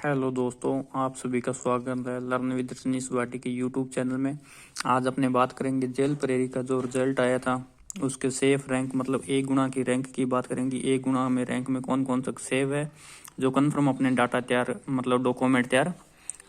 Hello दोस्तों, आप सभी का स्वागत है लर्न विद रजनीश वाटी के यूट्यूब चैनल में। आज अपने बात करेंगे जेल प्रेरी का जो रिजल्ट आया था उसके सेफ रैंक मतलब ए गुणा की रैंक की बात करेंगे। ए गुणा में रैंक में कौन कौन सा सेव है जो कन्फर्म अपने डाटा तैयार मतलब डॉक्यूमेंट तैयार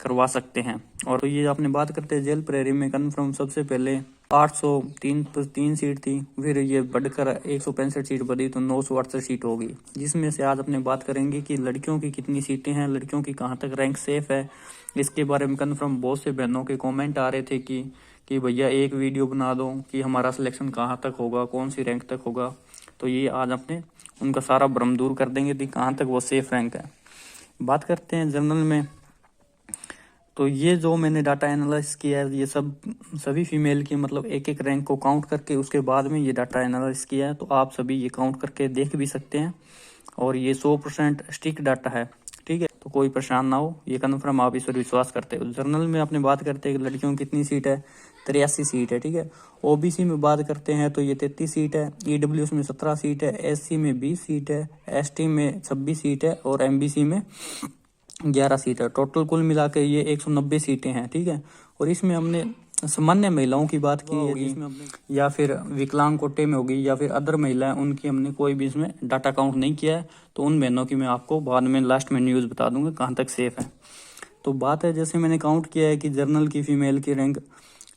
करवा सकते हैं। और तो ये आपने बात करते हैं जेल प्रेरी में कन्फर्म सबसे पहले 803 सीट थी, फिर ये बढ़कर 165 सीट बढ़ी तो 968 सीट होगी, जिसमें से आज अपने बात करेंगे कि लड़कियों की कितनी सीटें हैं, लड़कियों की कहाँ तक रैंक सेफ है। इसके बारे में कन्फर्म बहुत से बहनों के कमेंट आ रहे थे कि भैया एक वीडियो बना दो कि हमारा सिलेक्शन कहाँ तक होगा, कौन सी रैंक तक होगा। तो ये आज अपने उनका सारा भ्रम दूर कर देंगे कि कहाँ तक वो सेफ रैंक है। बात करते हैं जनरल में, तो ये जो मैंने डाटा एनालाइज किया है ये सभी फीमेल की मतलब एक एक रैंक को काउंट करके उसके बाद में ये डाटा एनालाइज किया है। तो आप सभी ये काउंट करके देख भी सकते हैं और ये 100% स्टिक डाटा है, ठीक है। तो कोई परेशान ना हो, ये कन्फर्म आप इस पर विश्वास करते हो। जर्नल में अपने बात करते हैं कि लड़कियों की कितनी सीट है, 83 सीट है, ठीक है। ओबीसी में बात करते हैं तो ये 33 सीट है, ईडब्ल्यूएस में 17 सीट है, एससी में 20 सीट है, एसटी में 26 सीट है और एमबीसी में 11 सीट है। टोटल कुल मिला के ये 190 सीटें हैं, ठीक है। और इसमें हमने सामान्य महिलाओं की बात की है जिसमें हमने या फिर विकलांग कोटे में होगी या फिर अदर महिलाएं, उनकी हमने कोई भी इसमें डाटा काउंट नहीं किया है। तो उन बहनों की मैं आपको बाद में लास्ट में न्यूज़ बता दूंगा कहाँ तक सेफ है। तो बात है जैसे मैंने काउंट किया है कि जर्नल की फीमेल की रैंक,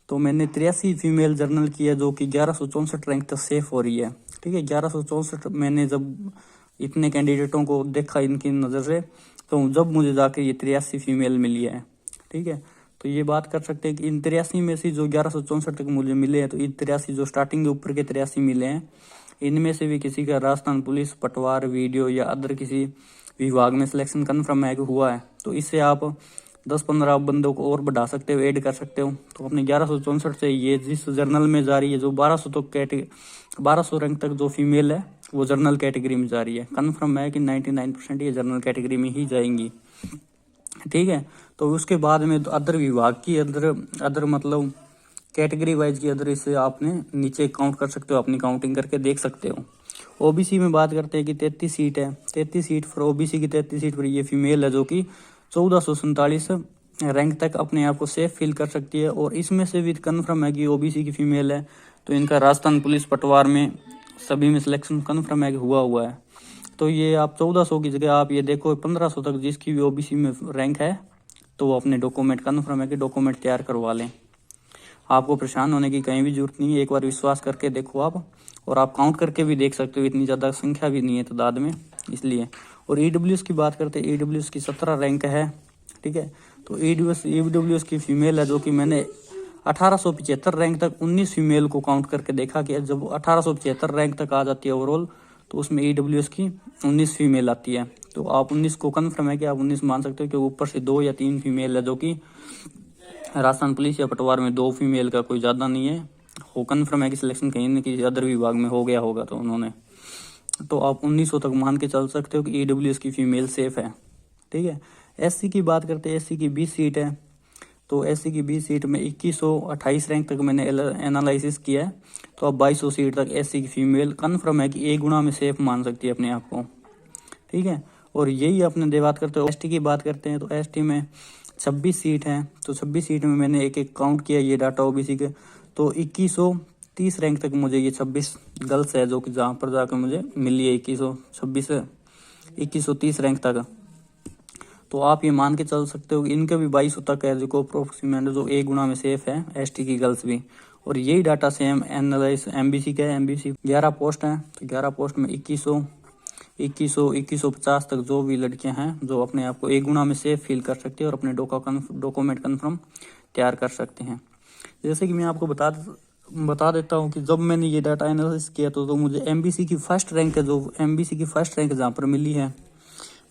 तो मैंने 83 फीमेल जर्नल की है जो कि 1164 रैंक तक सेफ हो रही है, ठीक है। 1164 मैंने जब इतने कैंडिडेटों को देखा इनकी नज़र से तो जब मुझे जाके ये 83 फीमेल मिली है, ठीक है। तो ये बात कर सकते हैं कि इन 83 में से जो 1164 तक मुझे मिले हैं, तो इन 83 जो स्टार्टिंग के ऊपर के 83 मिले हैं, इनमें से भी किसी का राजस्थान पुलिस, पटवार, वीडियो या अदर किसी विभाग में सिलेक्शन कन्फर्म है कि हुआ है। तो इससे आप 10-15 बंदों को और बढ़ा सकते हो, ऐड कर सकते हो। तो अपने 1164 से ये जिस जर्नल में जा रही है जो 1200 तक 1200 रैंक तक जो फीमेल है वो जर्नल कैटेगरी में जा रही है। कन्फर्म है कि 99% ये जर्नल कैटेगरी में ही जाएंगी, ठीक है। तो उसके बाद में अदर विभाग की अदर मतलब कैटेगरी वाइज की अदर, इससे आपने नीचे काउंट कर सकते हो, अपनी काउंटिंग करके देख सकते हो। ओबीसी में बात करते हैं कि 33 सीट है, 33 सीट पर ओबीसी की 33 सीट पर ये फीमेल है जो कि 1447 रैंक तक अपने आप को सेफ फील कर सकती है। और इसमें से भी कन्फर्म है कि ओबीसी की फीमेल है तो इनका राजस्थान पुलिस, पटवार में सभी में सिलेक्शन कन्फर्म है कि हुआ है। तो ये आप 1400 की जगह आप ये देखो 1500 तक जिसकी भी ओबीसी में रैंक है तो वो अपने डॉक्यूमेंट कन्फर्म है कि डॉक्यूमेंट तैयार करवा लें। आपको परेशान होने की कहीं भी जरूरत नहीं है, एक बार विश्वास करके देखो आप, और आप काउंट करके भी देख सकते हो, इतनी ज़्यादा संख्या भी नहीं है तादाद में इसलिए। और ईडब्ल्यूएस की बात करते हैं, ईडब्ल्यूएस की 17 रैंक है, ठीक है। तो ईडब्ल्यूएस की फीमेल है जो कि मैंने 1875 रैंक तक 19 फीमेल को काउंट करके देखा कि जब 1875 रैंक तक आ जाती है ओवरऑल तो उसमें ईडब्ल्यूएस की 19 फीमेल आती है। तो आप 19 को कन्फर्म है कि आप 19 मान सकते हो कि ऊपर से 2 या 3 फीमेल है जो कि राजस्थान पुलिस या पटवार में 2 फीमेल का कोई ज़्यादा नहीं है। हो कन्फर्म है कि सिलेक्शन कहीं न कहीं अदर विभाग में हो गया होगा तो उन्होंने, तो आप 1900 तक मान के चल सकते हो कि ईडब्ल्यूएस की फीमेल सेफ है, ठीक है। एससी की बात करते हैं, एससी की 20 सीट है। तो एससी की 20 सीट में 2128 रैंक तक मैंने एनालिसिस किया है। तो अब 2200 सीट तक एससी की फीमेल कन्फर्म है कि ए गुणा में सेफ मान सकती है अपने आप को, ठीक है। और यही अपने बात करते हो एसटी की बात करते हैं, तो एसटी में 26 सीट है। तो 26 सीट में मैंने एक एक काउंट किया ये डाटा ओबीसी के, तो 2130 रैंक तक मुझे ये 26 गर्ल्स है जो कि जहाँ पर जाकर मुझे मिली है 2130 रैंक तक। तो आप ये मान के चल सकते हो कि इनके भी 2200 तक है जो अप्रोक्सीमेट जो ए गुणा में सेफ है, एसटी की गर्ल्स भी। और यही डाटा सेम एनालाइज एमबीसी का है। एमबीसी 11 पोस्ट हैं, तो 11 पोस्ट में 2150 तक जो भी लड़कियां हैं जो अपने आप को ए गुणा में सेफ फील कर सकती है और अपने डॉक्यूमेंट कन्फर्म तैयार कर सकते हैं। जैसे कि मैं आपको बता देता हूँ कि जब मैंने ये डाटा एनालिसिस किया तो मुझे एमबीसी की फर्स्ट रैंक है, जो एमबीसी की फर्स्ट रैंक जहाँ पर मिली है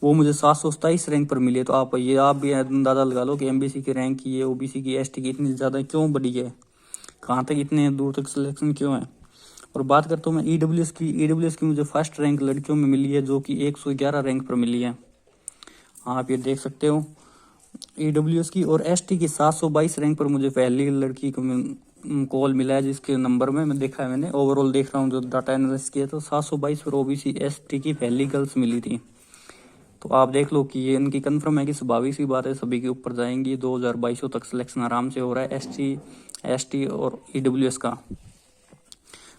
वो मुझे 727 रैंक पर मिली है। तो आप भी अंदाजा लगा लो कि एमबीसी की रैंक की है, ओबीसी की, एसटी की इतनी ज़्यादा क्यों बढ़ी है, कहाँ तक इतने दूर तक सिलेक्शन क्यों है। और बात करता हूँ मैं ईडब्ल्यूएस की मुझे फर्स्ट रैंक लड़कियों में मिली है जो कि 111 रैंक पर मिली है, आप ये देख सकते हो ईडब्ल्यूएस की। और एसटी की 722 रैंक पर मुझे पहली लड़की को कॉल मिला है जिसके नंबर में मैं देखा है, मैंने ओवरऑल देख रहा हूँ जो डाटा एनालिसिस किया तो 722 पर ओबीसी एसटी की पहली गर्ल्स मिली थी, तो आप देख लो कि ये इनकी कंफर्म है कि स्वाभाविक सी बात है, सभी के ऊपर जाएंगी। 2200 तक सिलेक्शन आराम से हो रहा है ST और EWS का,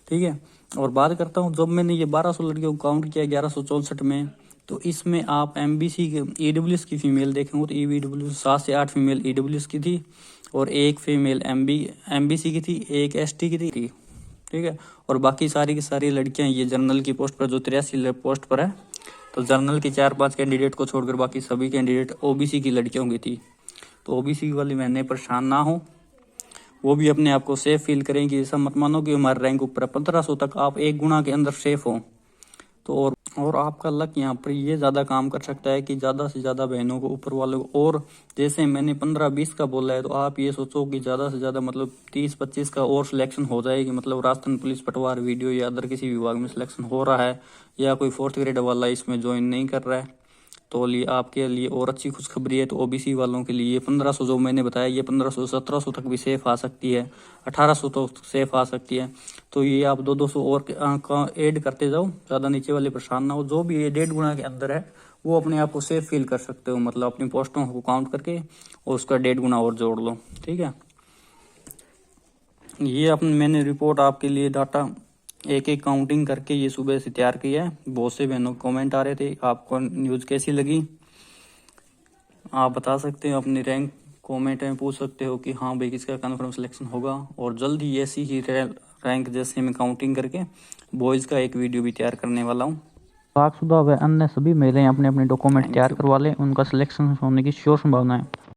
ठीक है। और बात करता हूँ, जब मैंने ये 1200 लड़कियों को काउंट किया 1164 में, तो इसमें आप MBC के EWS की फीमेल देखेंगे तो EWS 7 से 8 फीमेल EWS की थी और एक फीमेल MBC की थी, एक ST की थी, ठीक है। और बाकी सारी की सारी लड़कियां ये जनरल की पोस्ट पर, जो 83 पोस्ट पर है, तो जनरल की 4-5 कैंडिडेट को छोड़कर बाकी सभी कैंडिडेट OBC की लड़कियों की थी। तो OBC वाली बहनें परेशान ना हो, वो भी अपने आप को सेफ फील करेंगे। ऐसा मत मानो कि हमारा रैंक ऊपर है, 1500 तक आप एक गुना के अंदर सेफ हो तो। और आपका लक यहाँ पर ये ज़्यादा काम कर सकता है कि ज़्यादा से ज़्यादा बहनों को, ऊपर वालों को, और जैसे मैंने 15-20 का बोला है, तो आप ये सोचो कि ज़्यादा से ज़्यादा मतलब 30-25 का और सिलेक्शन हो जाएगी। मतलब राजस्थान पुलिस पटवार वीडियो या अदर किसी विभाग में सिलेक्शन हो रहा है, या कोई 4th ग्रेड वाला इसमें ज्वाइन नहीं कर रहा है, तो लिए आपके लिए और अच्छी खुशखबरी है। तो OBC वालों के लिए 1500 जो मैंने बताया, ये 1500 1700 तक भी सेफ आ सकती है, 1800 तो सेफ आ सकती है। तो ये आप 200 और का ऐड करते जाओ, ज़्यादा नीचे वाले परेशान ना हो। जो भी ये 1.5 गुना के अंदर है वो अपने आप को सेफ फील कर सकते हो, मतलब अपनी पोस्टों को काउंट करके और उसका 1.5 गुना और जोड़ लो, ठीक है। ये अपने मैंने रिपोर्ट आपके लिए डाटा एक एक काउंटिंग करके ये सुबह से तैयार किया है। बहुत से बहनों के कमेंट आ रहे थे, आपको न्यूज़ कैसी लगी आप बता सकते हो, अपनी रैंक कमेंट में पूछ सकते हो कि हाँ भाई किसका कन्फर्म सिलेक्शन होगा। और जल्द ही ऐसी ही रैंक जैसे मैं काउंटिंग करके बॉयज़ का एक वीडियो भी तैयार करने वाला हूँ। पाकशुदा व अन्य सभी महिलाएं अपने अपने डॉक्यूमेंट तैयार करवा लें, उनका सिलेक्शन होने की श्योर संभावना है।